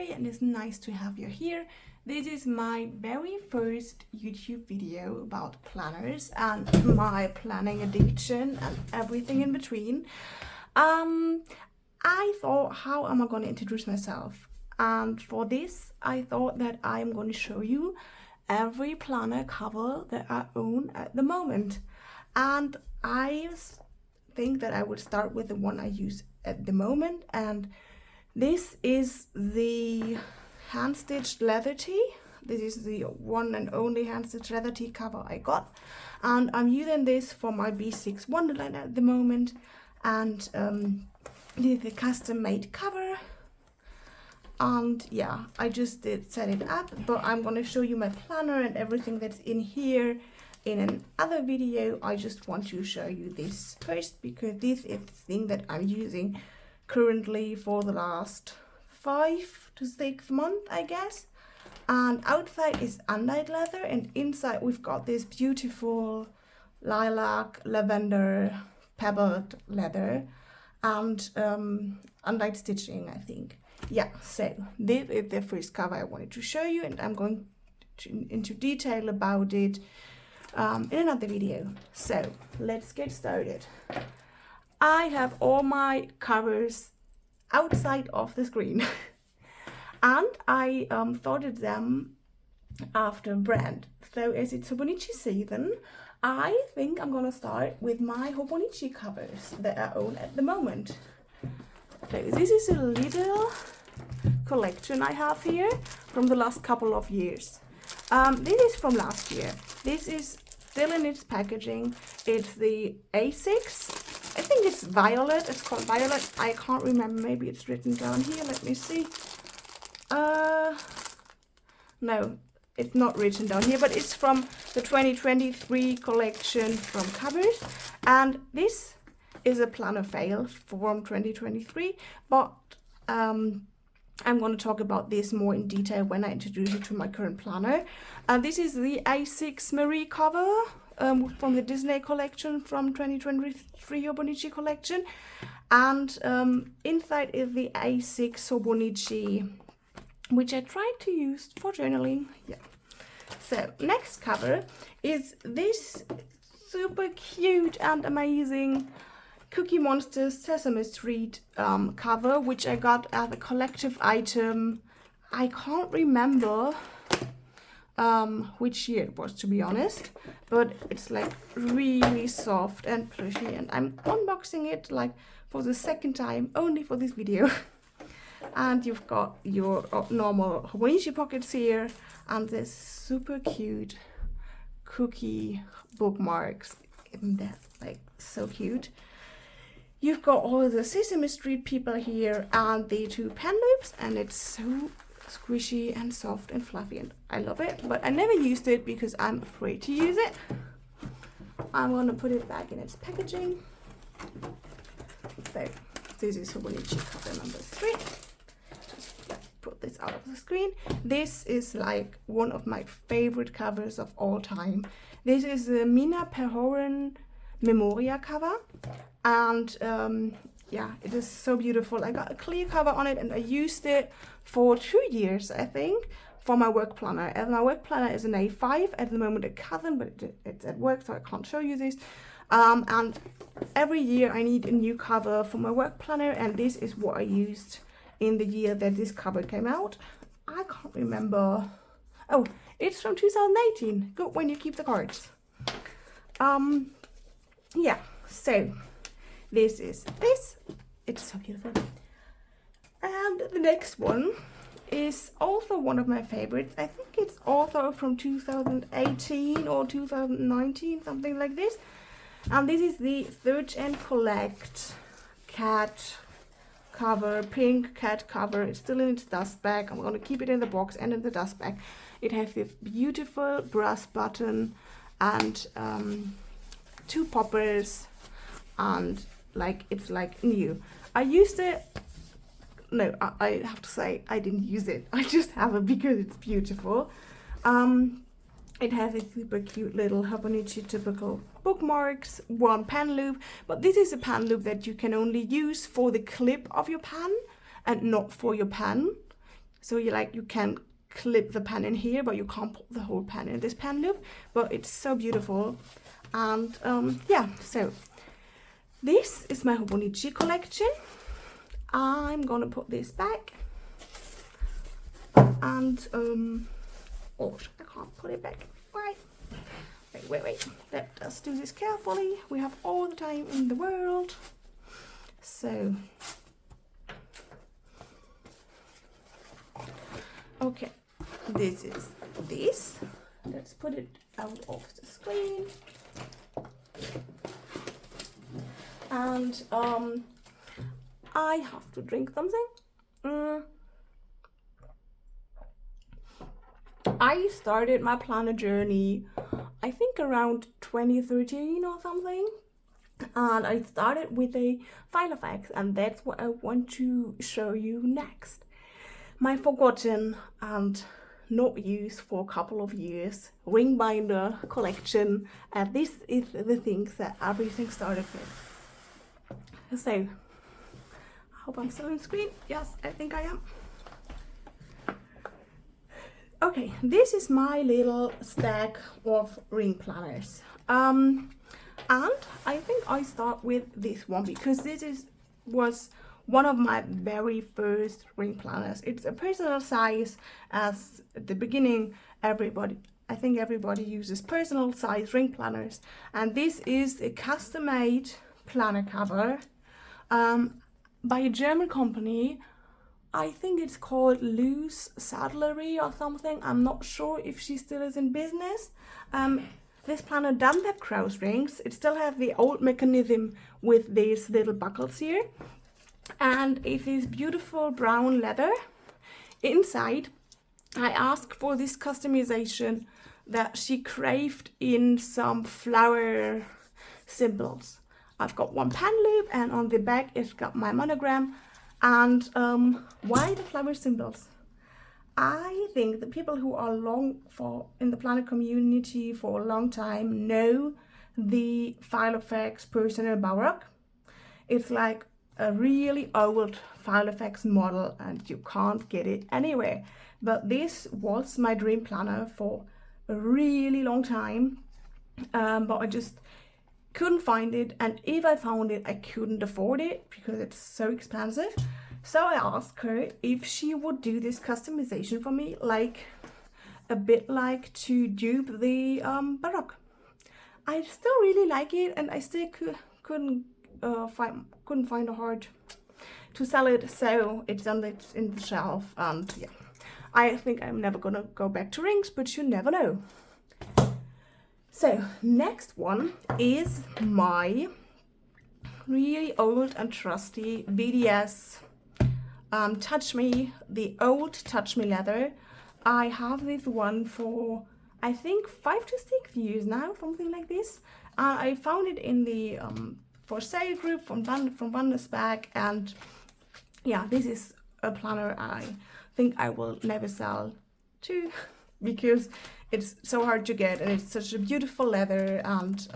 day, and it's nice to have you here. This is my very first YouTube video about planners and my planning addiction and everything in between. I thought, how am I going to introduce myself? And for this, I thought that I'm going to show you every planner cover that I own at the moment. And I think that I would start with the one I use at the moment, and this is the hand-stitched leather tee. This is the one and only hand-stitched leather tee cover I got, and I'm using this for my B6 Wonderland at the moment. And this is a custom-made cover, and yeah, I just did set it up, but I'm going to show you my planner and everything that's in here in another video. I just want to show you this first because this is the thing that I'm using currently for the last 5 to 6 months, I guess. And outside is undyed leather, and inside we've got this beautiful lilac, lavender, pebbled leather and undyed stitching, I think. Yeah, so this is the first cover I wanted to show you, and I'm going into detail about it in another video. So let's get started. I have all my covers outside of the screen and I sorted them after brand. So as it's Hobonichi season, I think I'm gonna start with my Hobonichi covers that I own at the moment. So this is a little collection I have here from the last couple of years. This is from last year. This is still in its packaging. It's the A6. I think it's violet. It's called violet. I can't remember. Maybe it's written down here. Let me see. No, it's not written down here, but it's from the 2023 collection from Covers. And this is a planner fail from 2023, but I'm going to talk about this more in detail when I introduce it to my current planner. This is the A6 Marie cover from the Disney collection from 2023 Hobonichi collection. And inside is the A6 Hobonichi, which I tried to use for journaling. Yeah. So next cover is this super cute and amazing Cookie Monster Sesame Street cover, which I got as a collective item. I can't remember which year it was, to be honest, but it's like really soft and plushy, and I'm unboxing it like for the second time only for this video. And you've got your normal Hobonichi pockets here and this super cute cookie bookmarks. Isn't that like so cute? You've got all the Sesame Street people here and the 2 pen loops, and it's so squishy and soft and fluffy, and I love it, but I never used it because I'm afraid to use it. I'm going to put it back in its packaging. So this is Hobonichi cover number 3. Just put this out of the screen. This is like one of my favorite covers of all time. This is the Mina Perhoren Memoria cover, and yeah, it is so beautiful. I got a clear cover on it, and I used it for 2 years, I think, for my work planner. And my work planner is an A5 at the moment, a cousin, but it's at work, so I can't show you this. And every year I need a new cover for my work planner, and this is what I used in the year that this cover came out. I can't remember. Oh, it's from 2018. Good when you keep the cards. Yeah, so this is this. It's so beautiful. And the next one is also one of my favorites. I think it's also from 2018 or 2019, something like this. And this is the Search and Collect cat cover, pink cat cover. It's still in its dust bag. I'm going to keep it in the box and in the dust bag. It has this beautiful brass button and 2 poppers, and like it's like new. I used it. No, I have to say I didn't use it. I just have it because it's beautiful. It has a super cute little Hobonichi typical bookmarks, 1 pen loop, but this is a pen loop that you can only use for the clip of your pen and not for your pen. So you can clip the pen in here, but you can't put the whole pen in this pen loop. But it's so beautiful. And yeah, so this is my Hobonichi collection. I'm gonna put this back. And oh, I can't put it back. Why? Wait. Let's do this carefully. We have all the time in the world. So, okay, this is this. Let's put it out of the screen. And I have to drink something. I started my planner journey, I think around 2013 or something. And I started with a file effects, and that's what I want to show you next. My forgotten and not used for a couple of years ring binder collection, and this is the things that everything started with. So, I hope I'm still on screen. Yes, I think I am. Okay, this is my little stack of ring planners. And I think I start with this one because was one of my very first ring planners. It's a personal size, as at the beginning I think everybody uses personal size ring planners, and this is a custom-made planner cover by a German company. I think it's called Loose Saddlery or something. I'm not sure if she still is in business. This planner doesn't have cross rings. It still has the old mechanism with these little buckles here. And it is beautiful brown leather. Inside, I asked for this customization that she craved in some flower symbols. I've got one pen loop, and on the back it's got my monogram. And why the flower symbols? I think the people who are in the planner community for a long time know the Filofax Personal Baroque. It's like a really old Filofax model, and you can't get it anywhere. But this was my dream planner for a really long time, but I just couldn't find it, and if I found it, I couldn't afford it because it's so expensive. So I asked her if she would do this customization for me, like a bit like to dupe the Baroque. I still really like it, and I still couldn't find a heart to sell it, so it's in the shelf. And yeah, I think I'm never gonna go back to rings, but you never know. So next one is my really old and trusty BDS Touch Me, the old Touch Me leather. I have this one for I think 5 to 6 years now, something like this. I found it in the for sale group from Bundesbag, and yeah, this is a planner I think I will never sell to because it's so hard to get, and it's such a beautiful leather. And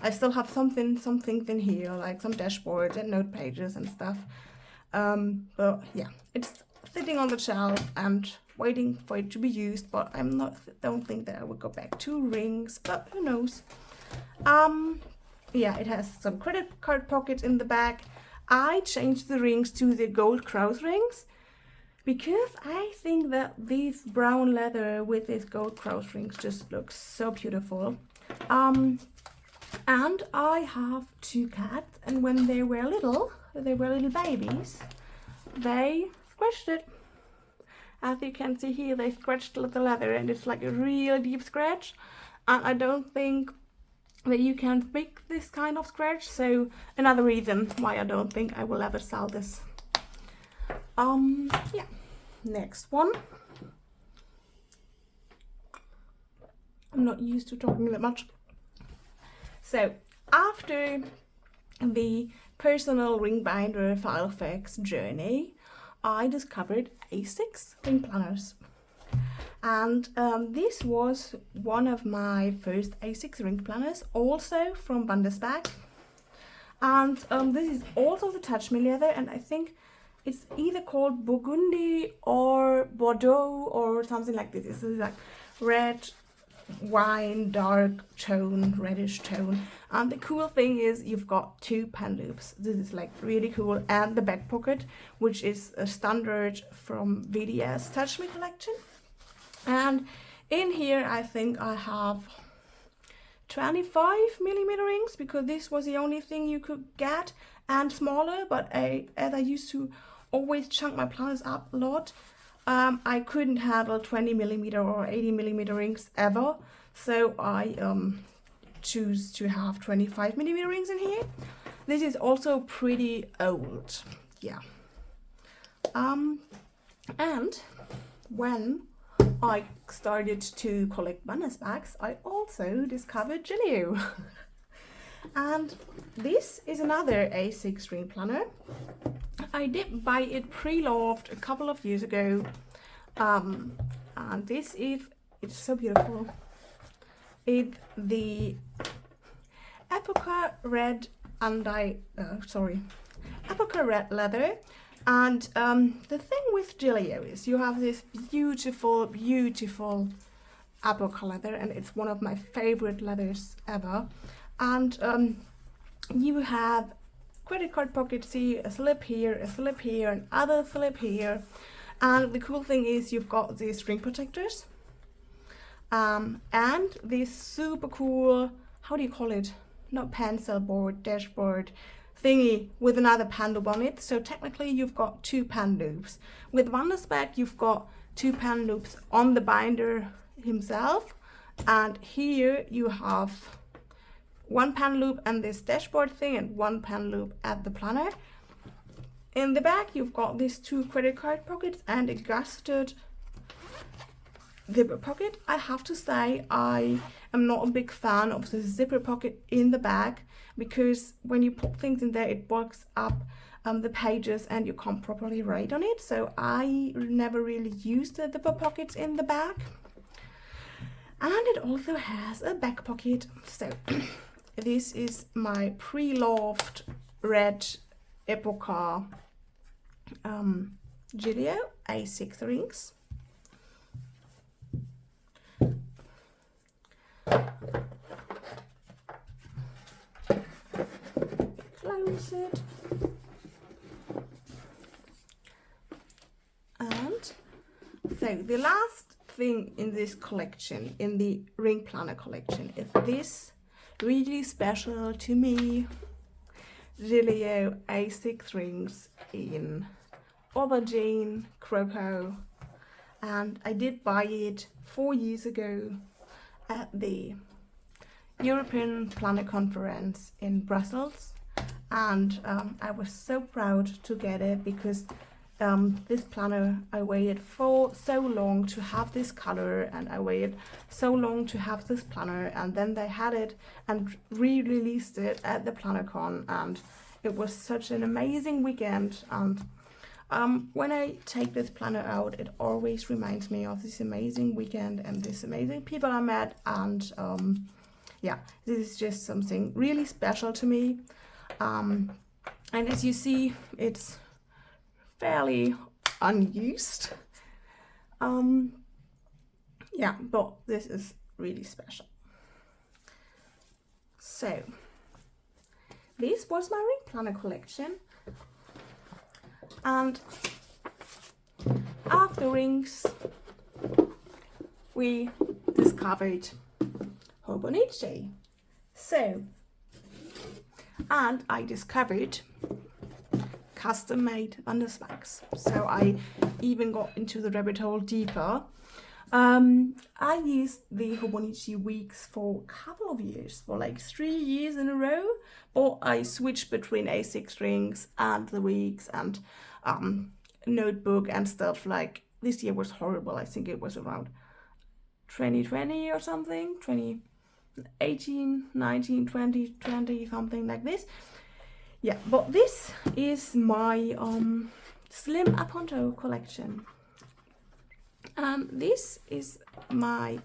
I still have some things in here, like some dashboards and note pages and stuff. But yeah, it's sitting on the shelf and waiting for it to be used, but don't think that I would go back to rings, but who knows. Yeah, it has some credit card pockets in the back. I changed the rings to the gold cross rings because I think that this brown leather with these gold cross rings just looks so beautiful. And I have 2 cats, and when they were little babies, they scratched it. As you can see here, they scratched the leather, and it's like a real deep scratch. And I don't think that you can fix this kind of scratch, so another reason why I don't think I will ever sell this. Yeah, next one. I'm not used to talking that much. So after the personal ring binder Filofax journey, I discovered A6 ring planners, and this was one of my first A6 ring planners, also from Bundesbag. And this is also the Touch Me leather, and I think it's either called Burgundy or Bordeaux or something like this. This is like red wine, dark tone, reddish tone. And the cool thing is you've got 2 pen loops. This is like really cool. And the back pocket, which is a standard from Vdeo's Touch Me collection. And in here I think I have 25mm rings, because this was the only thing you could get, and smaller, but as I used to always chunk my planners up a lot, I couldn't handle 20mm or 80mm rings ever, so I choose to have 25mm rings in here. This is also pretty old, yeah. And when I started to collect banners bags, I also discovered Vdeo. And this is another A6 ring planner. I did buy it pre-loved a couple of years ago. And this is, it's so beautiful. It's the apricot red apricot red leather. And the thing with Vdeo is you have this beautiful, beautiful apricot leather, and it's one of my favorite leathers ever. And you have credit card pockets here, a slip here, another slip here. And the cool thing is you've got these string protectors. And this super cool, how do you call it? Not pencil board, dashboard thingy with another pen loop on it. So technically you've got 2 pen loops. With Wandersback you've got 2 pen loops on the binder himself, and here you have 1 pen loop and this dashboard thing, and 1 pen loop at the planner. In the back you've got these 2 credit card pockets and a gusseted zipper pocket. I have to say I am not a big fan of the zipper pocket in the back, because when you put things in there it bulks up the pages and you can't properly write on it. So I never really use the zipper pockets in the back. And it also has a back pocket. So this is my pre-loved red apricot Vdeo A6 rings. Close it. And so the last thing in this collection, in the Ringplanner collection, is this really special to me Vdeo A6 rings in aubergine croco, and I did buy it 4 years ago at the European Planner Conference in Brussels, and I was so proud to get it, because this planner I waited for so long to have this color, and I waited so long to have this planner, and then they had it and re-released it at the PlannerCon, and it was such an amazing weekend. And when I take this planner out, it always reminds me of this amazing weekend and this amazing people I met, and yeah, this is just something really special to me. And as you see, it's fairly unused. Yeah, but this is really special. So this was my Ringplanner collection, and after rings we discovered Hobonichi. So, and I discovered custom-made Wandersbacks. So I even got into the rabbit hole deeper. I used the Hobonichi weeks for a couple of years, for like 3 years in a row, or I switched between A6 rings and the weeks and notebook and stuff. Like this year was horrible. I think it was around 2020 or something, 2018, 19, 20, 20, something like this. Yeah, but this is my Slim Appunto collection. This is my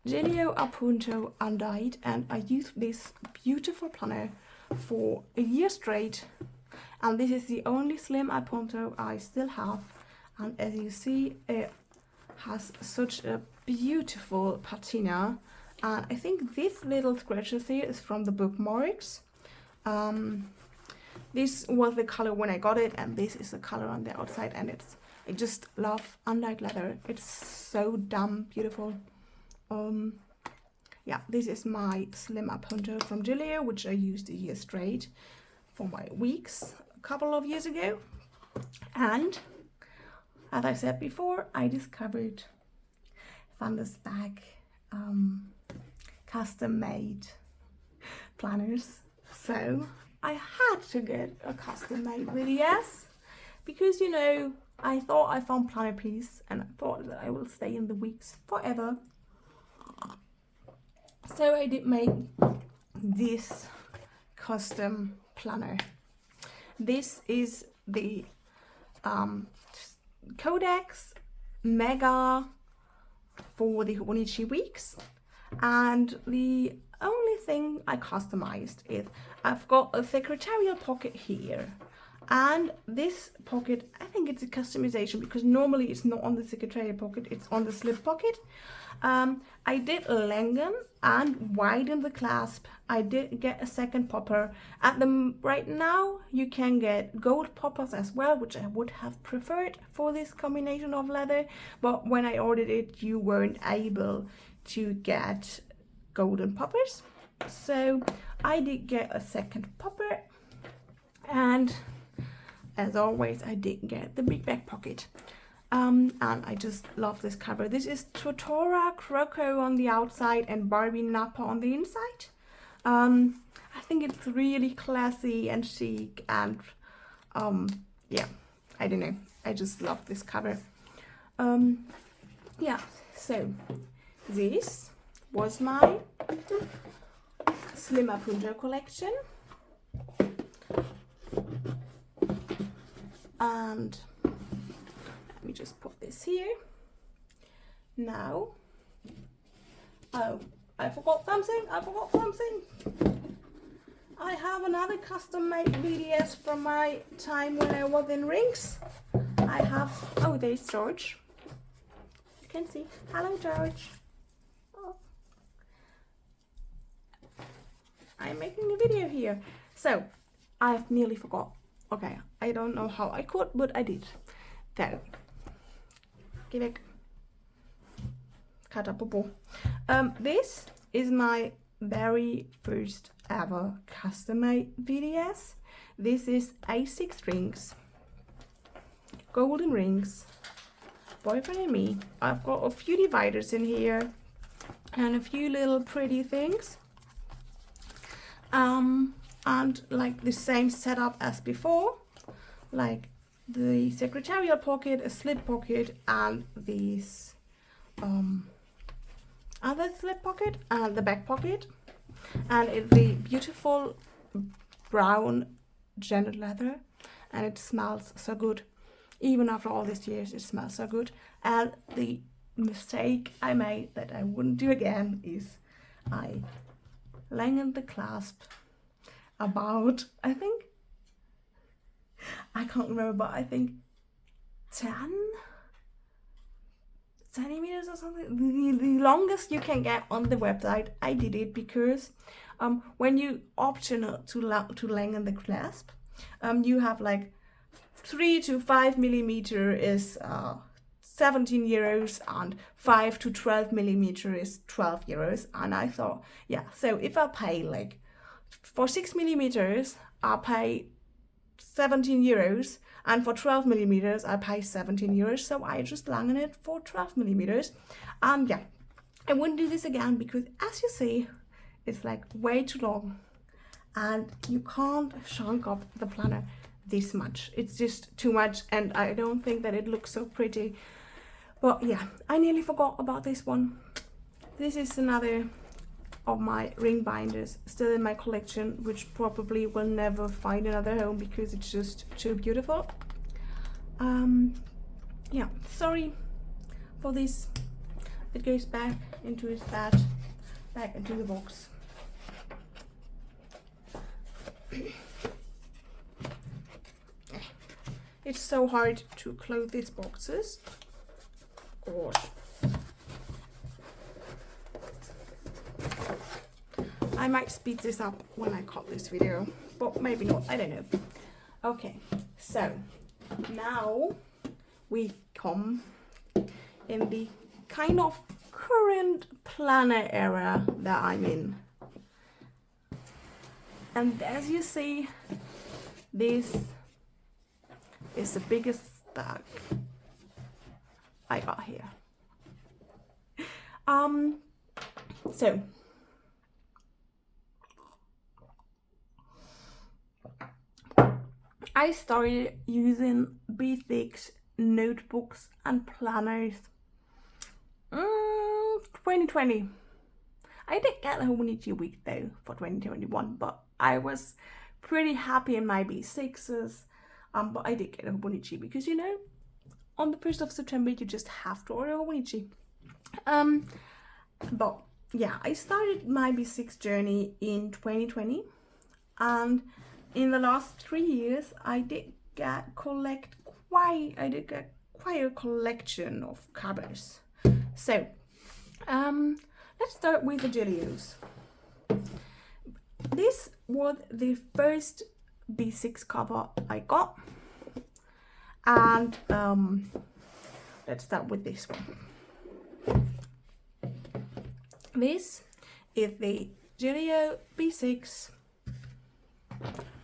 Vdeo Appunto undyed, and I used this beautiful planner for a year straight. and this is the only slim appunto I still have. And as you see, it has such a beautiful patina. And I think this little scratches here is from the bookmarks. This was the color when I got it, and this is the color on the outside, and I just love unlike leather. It's so damn beautiful. Yeah, this is my slim appunto from Vdeo, which I used a year straight for my weeks a couple of years ago. And as I said before, I discovered Thunder's bag custom-made planners. So I had to get a custom-made VDS because, you know, I thought I found planner piece and I thought that I will stay in the weeks forever. So I did make this custom planner. This is the Codex Mega for the Hobonichi weeks, and the only thing I customized is I've got a secretarial pocket here, and this pocket, I think it's a customization because normally it's not on the secretarial pocket, it's on the slip pocket. I did lengthen and widen the clasp. I did get a second popper. Right now you can get gold poppers as well, which I would have preferred for this combination of leather, but when I ordered it you weren't able to get golden poppers, so I did get a second popper, and as always I did get the big back pocket. And I just love this cover. This is Totora Croco on the outside and Barbie Nappa on the inside. I think it's really classy and chic, and yeah, I don't know, I just love this cover. Yeah, so this was my Slim appunto collection, and let me just put this here. Now, oh, I forgot something. I have another custom-made VDS from my time when I was in Rings. I have, oh, there's George. You can see. Hello, George. Oh. I'm making a video here. So, I've nearly forgot. Okay, I don't know how I could, but I did. So, give it. Cut up a ball. This is my very first ever custom-made VDS. This is A6 rings, golden rings, boyfriend and me. I've got a few dividers in here and a few little pretty things, and like the same setup as before, like the secretarial pocket, a slip pocket, and these other slip pocket and the back pocket, and it's the beautiful brown genuine leather, and it smells so good. Even after all these years, it smells so good. And the mistake I made that I wouldn't do again is I lengthened the clasp about, I think, I can't remember, but I think 10 centimeters or something, the longest you can get on the website. I did it because when you optional to lengthen the clasp, you have like 3 to 5 millimeter is 17 euros and 5 to 12 millimeter is 12 euros. And I thought, yeah, so if I pay like for 6 millimeters, I'll pay 17 euros, and for 12 millimeters I pay 17 euros, so I just lengthen it for 12 millimeters. Yeah, I wouldn't do this again because, as you see, it's like way too long and you can't chunk up the planner this much. It's just too much, and I don't think that it looks so pretty. But yeah, I nearly forgot about this one. This is another of my ring binders still in my collection, which probably will never find another home because it's just too beautiful. Yeah, sorry for this. It goes back into its bed, back into the box. It's so hard to close these boxes. Gosh. I might speed this up when I cut this video, but maybe not, I don't know. Okay, so now we come in the kind of current planner era that I'm in. And as you see, this is the biggest bag I got here. So I started using B6 notebooks and planners 2020. I did get a Hobonichi week though for 2021, but I was pretty happy in my B6s. But I did get a Hobonichi because, you know, on the 1st of September you just have to order a Hobonichi. But yeah, I started my B6 journey in 2020, and in the last 3 years I did get quite a collection of covers. So let's start with the Vdeos. This was the first B6 cover I got, and let's start with this one. This is the Vdeo B6,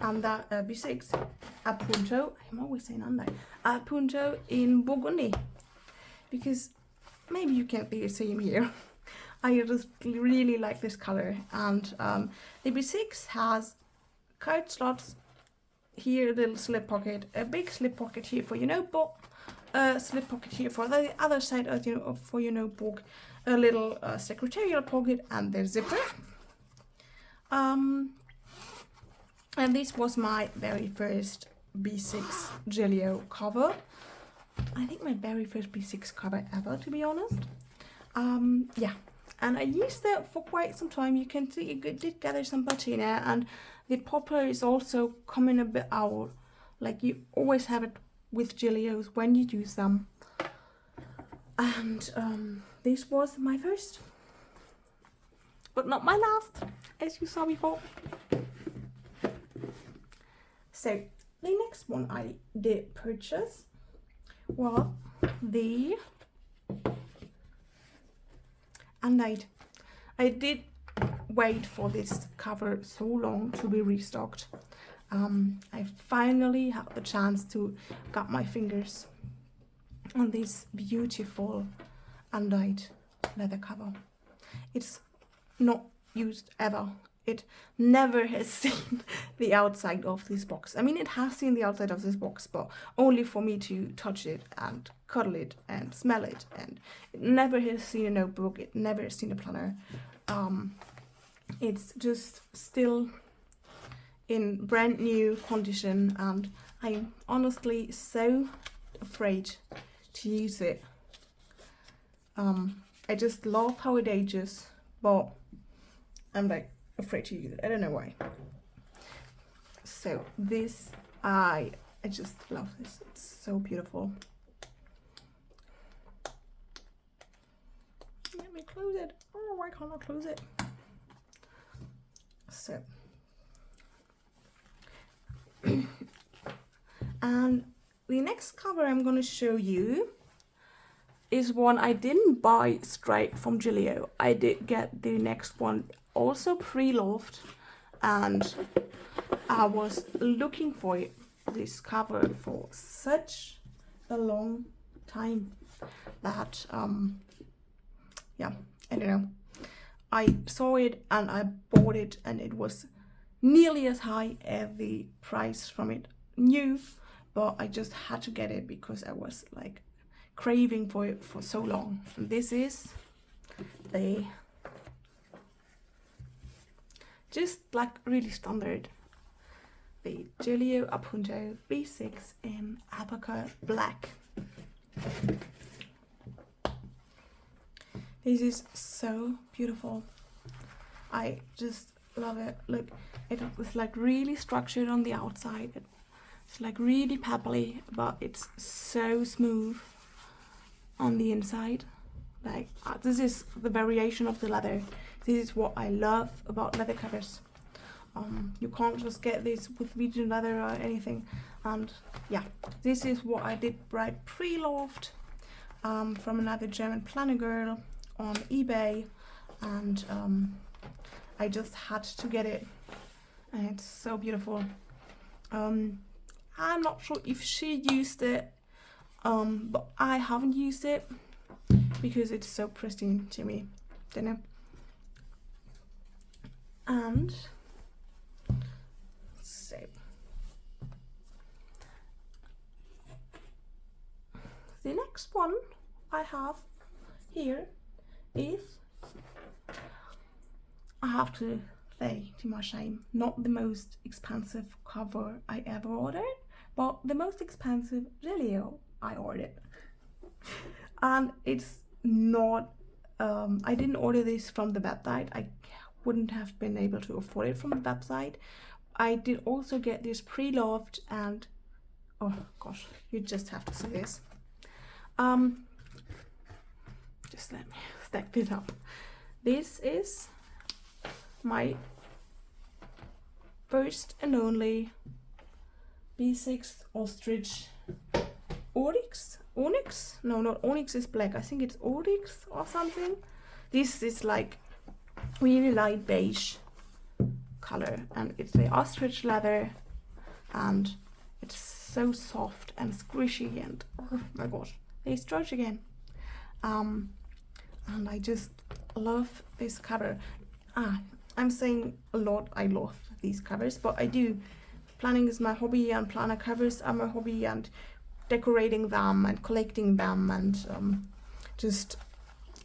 and that B6 Appunto, I'm always saying Appunto in Burgundy, because maybe you can't see him here. I just really like this color, and the B6 has card slots here, a little slip pocket, a big slip pocket here for your notebook, a slip pocket here for the other side of for your notebook, a little secretarial pocket, and the zipper. And this was my very first B6 Vdeo cover. I think my very first B6 cover ever, to be honest. Yeah, and I used it for quite some time. You can see it did gather some patina, and the popper is also coming a bit out. Like you always have it with Vdeos when you use them. And this was my first, but not my last, as you saw before. So the next one I did purchase was the Unite. I did wait for this cover so long to be restocked. I finally had the chance to get my fingers on this beautiful Unite leather cover. It's not used ever. It never has seen the outside of this box. I mean, it has seen the outside of this box, but only for me to touch it and cuddle it and smell it. And it never has seen a notebook. It never has seen a planner. It's just still in brand new condition, and I'm honestly so afraid to use it. I just love how it ages, but I'm like afraid to use it. I don't know why. So this, I just love this. It's so beautiful. Let me close it. Oh, why can't I close it? So and the next cover I'm going to show you is one I didn't buy straight from Vdeo. I did get the next one also pre-loved, and I was looking for this cover for such a long time that yeah, I don't know, I saw it and I bought it, and it was nearly as high as the price from it new, but I just had to get it because I was like craving for it for so long. And this is the just like really standard, the Vdeo Appunto B6 in Alpaca Black. This is so beautiful. I just love it. Look, it was like really structured on the outside. It's like really pebbly, but it's so smooth on the inside. Like this is the variation of the leather. This is what I love about leather covers. You can't just get this with vegan leather or anything. And yeah, this is what I did right pre-loved from another German planner girl on eBay, and I just had to get it, and it's so beautiful. I'm not sure if she used it, but I haven't used it because it's so pristine to me, you know. And so the next one I have here is, I have to say, to my shame, not the most expensive cover I ever ordered, but the most expensive Vdeo I ordered. And it's not, I didn't order this from the website. I wouldn't have been able to afford it from the website. I did also get this pre-loved, and oh gosh, you just have to see this. Just let me stack this up. This is my first and only B6 ostrich onyx. No, not onyx is black. I think it's onyx or something. This is like really light beige color, and it's the ostrich leather, and it's so soft and squishy, and oh my gosh, they stretch again. And I just love this cover. I'm saying a lot I love these covers, but I do. Planning is my hobby, and planner covers are my hobby, and decorating them and collecting them, and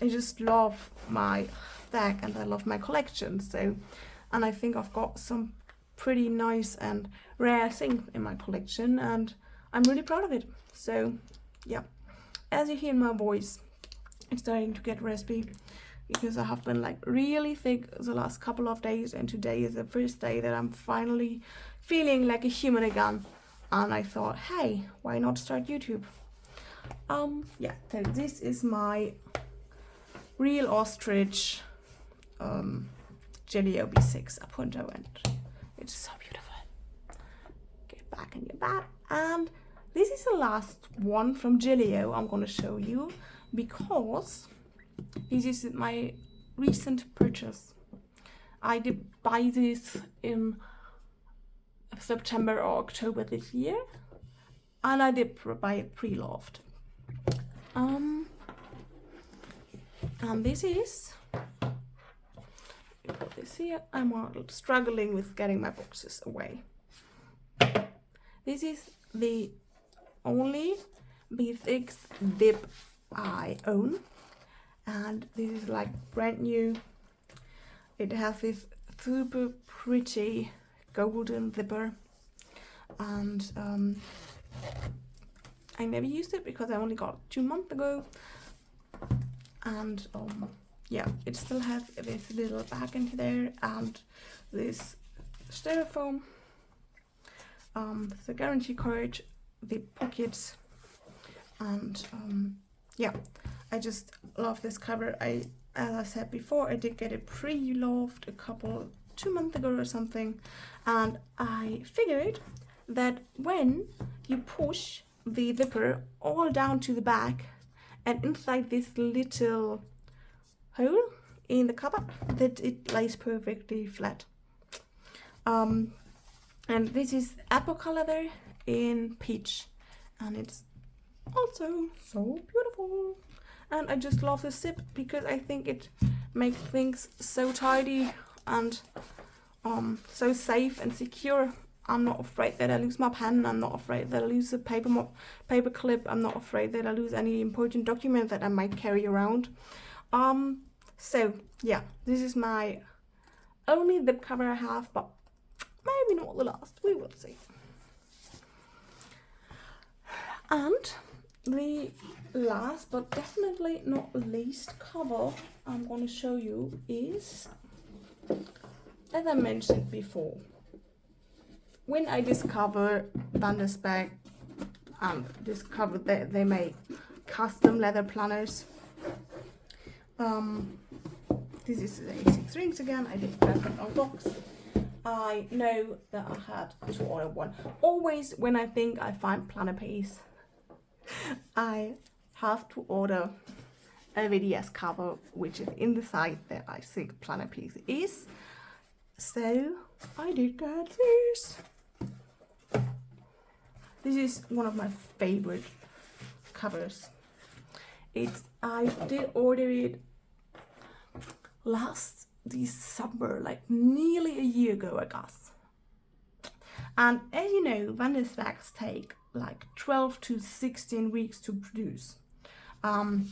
I just love my deck, and I love my collection. So, and I think I've got some pretty nice and rare things in my collection, and I'm really proud of it. So yeah, as you hear in my voice, it's starting to get raspy because I have been like really thick the last couple of days, and today is the first day that I'm finally feeling like a human again. And I thought, hey, why not start YouTube? Yeah, so this is my real ostrich Vdeo B6 Apunto, and it's so beautiful. Get back in your bed. And this is the last one from Vdeo I'm gonna show you, because this is my recent purchase. I did buy this in September or October this year, and I did buy it pre-loved. And this is, put this here. I'm struggling with getting my boxes away. This is the only B6 dip I own, and this is like brand new. It has this super pretty golden zipper, and I never used it because I only got 2 months ago. And yeah, it still has this little bag in there, and this styrofoam, the guarantee card, the pockets, and yeah, I just love this cover. As I said before, I did get it pre-loved 2 months ago or something, and I figured that when you push the zipper all down to the back and inside this little hole in the cover, that it lays perfectly flat. And this is apple color in peach, and it's also so beautiful. And I just love the zip because I think it makes things so tidy and so safe and secure. I'm not afraid that I lose my pen. I'm not afraid that I lose a paper clip. I'm not afraid that I lose any important document that I might carry around. So yeah, this is my only zip cover I have, but maybe not the last. We will see. And the last but definitely not least cover I'm going to show you is, as I mentioned before, when I discovered Vandersback and discovered that they make custom leather planners. This is the 86 rings again. I did that on box. I know that I had to order one. Always when I think I find planner piece, I have to order a VDS cover, which is in the site that I think planner piece is. So I did get this. This is one of my favorite covers. I did order it last December, like nearly a year ago, I guess. And as you know, Vandersbacks take like 12 to 16 weeks to produce. And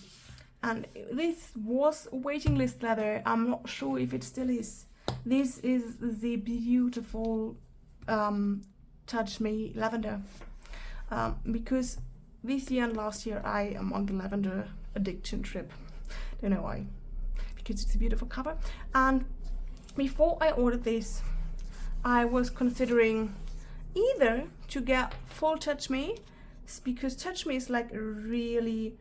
this was waiting list leather. I'm not sure if it still is. This is the beautiful Touch Me lavender. Because this year and last year I am on the lavender addiction trip. Don't know why. Because it's a beautiful cover. And before I ordered this, I was considering either to get full Touch Me, because Touch Me is like really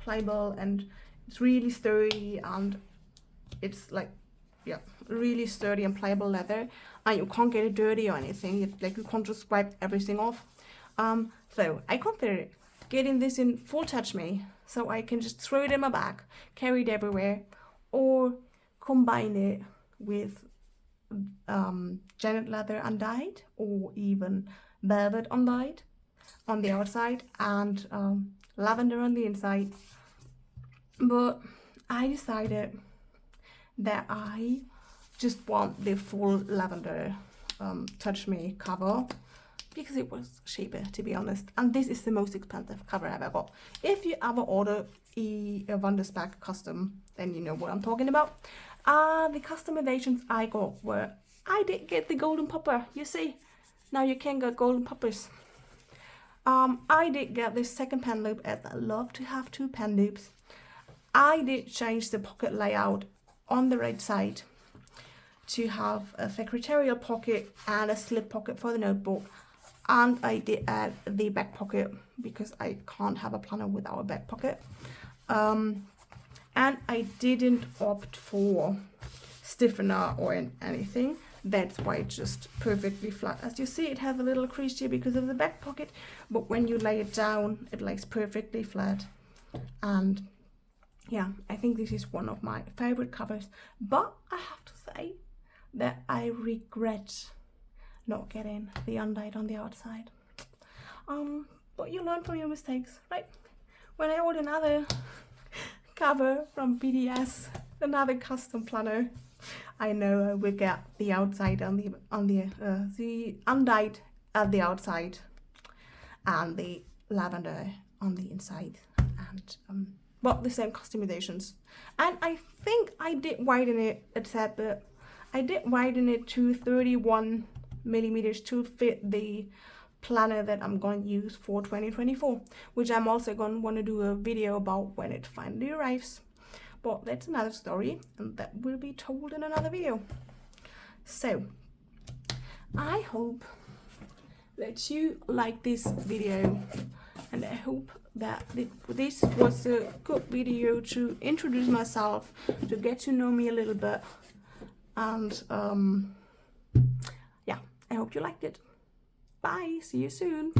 pliable and it's really sturdy, and it's like, yeah, really sturdy and pliable leather, and you can't get it dirty or anything. Like you can't just wipe everything off. So I considered getting this in full Touch Me, so I can just throw it in my bag, carry it everywhere, or combine it with Janet leather undyed, or even velvet undyed on the outside, and lavender on the inside. But I decided that I just want the full lavender Touch Me cover, because it was cheaper, to be honest. And this is the most expensive cover I've ever got. If you ever order a Vandersback custom, then you know what I'm talking about. The customizations I got were, I did get the golden popper, you see. Now you can get golden poppers. I did get this second pen loop, as I love to have two pen loops. I did change the pocket layout on the right side to have a secretarial pocket and a slip pocket for the notebook. And I did add the back pocket, because I can't have a planner without a back pocket. And I didn't opt for stiffener or anything. That's why it's just perfectly flat. As you see, it has a little crease here because of the back pocket, but when you lay it down, it lays perfectly flat. And yeah, I think this is one of my favorite covers. But I have to say that I regret not getting the undyed on the outside. But you learn from your mistakes, right? When I order another cover from BDS, another custom planner, I know I will get the outside on the undyed at the outside, and the lavender on the inside, and but the same customizations. And I think I did widen it, except that I did widen it to 31 millimeters to fit the planner that I'm going to use for 2024, which I'm also going to want to do a video about when it finally arrives. But that's another story, and that will be told in another video. So I hope that you like this video, and I hope that this was a good video to introduce myself, to get to know me a little bit, and yeah, I hope you liked it. Bye, see you soon.